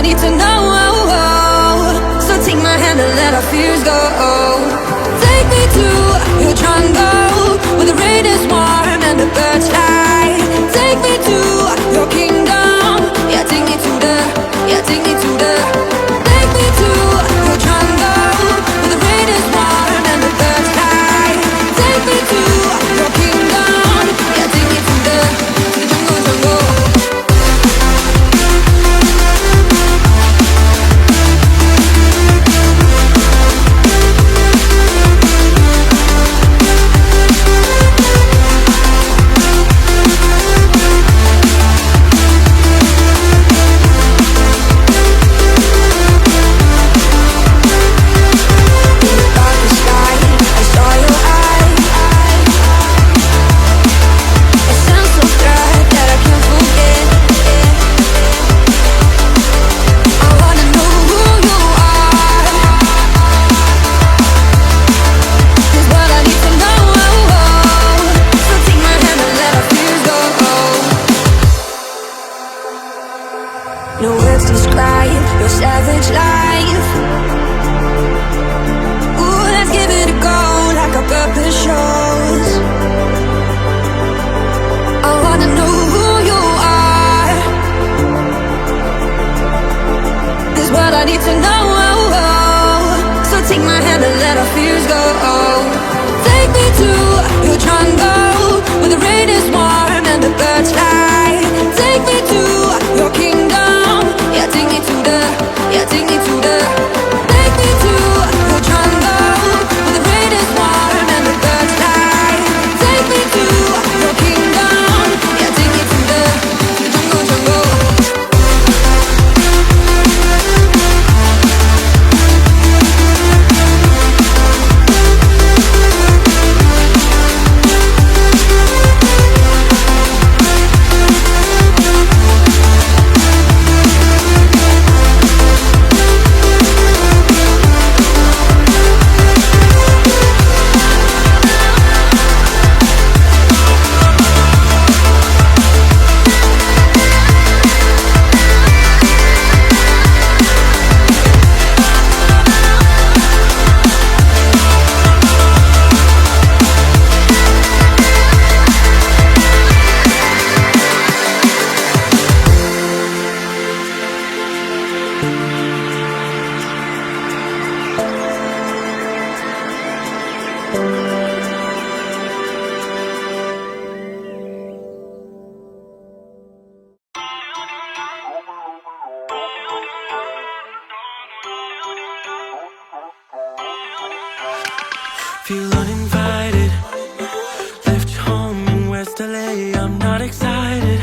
need to know. So take my hand and let our fears go. Take me to your jungle, where the rain is warm and the birds fly. Take me to your kingdom. Yeah, take me to the, yeah, take me to the. Take me to your jungle, where the rain is warm and the birds fly. Take me to your kingdom. Yeah, take me to the jungle, jungle. No words describe your savage life. Ooh, let's give it a go like our purpose shows. I wanna know who you are. This world I need to know. So take my hand and let our fears go. Take me to your jungle, where the rain is warm and the birds fly. Take me to your kingdom. Yeah, take me to the, yeah, take me to the. Take me to your jungle, where the rain is warm and the birds fly. Take me to your kingdom. Yeah, take me to the jungle, jungle. Feel uninvited. Left home in West LA, I'm not excited.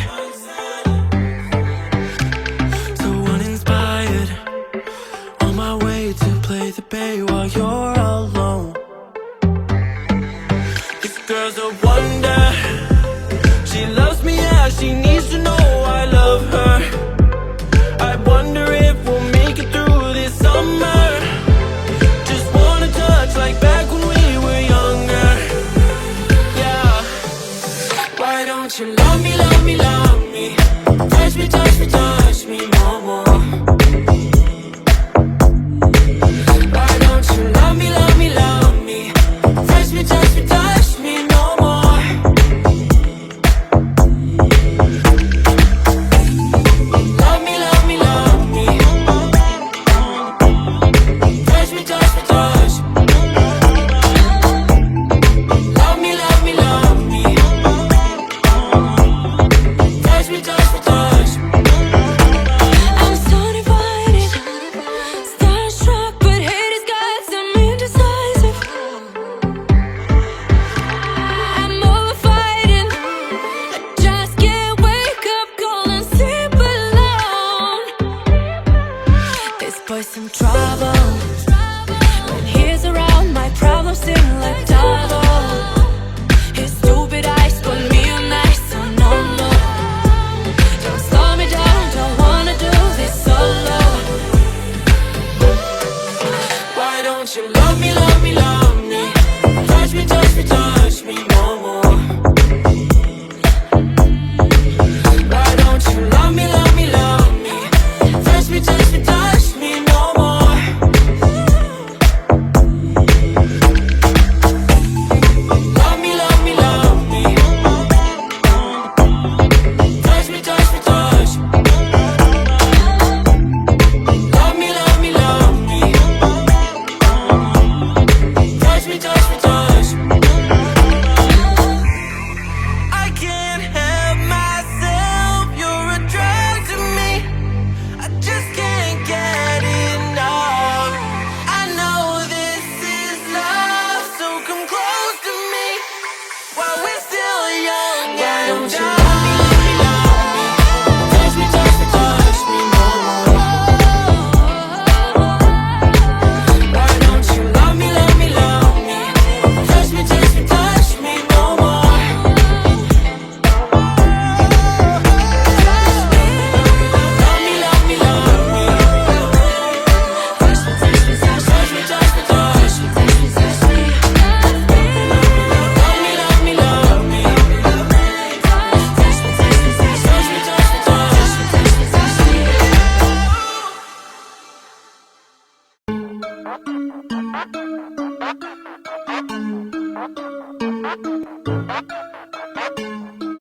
So uninspired. On my way to play the bay while you're alone. This girl's a wonder. She loves me, yeah, she needs to know I love her. I wonder if we'll make it through this summer. Just wanna touch like back when we were younger. Yeah. Why don't you love me, love me, love me? Touch me, touch me, touch me no more.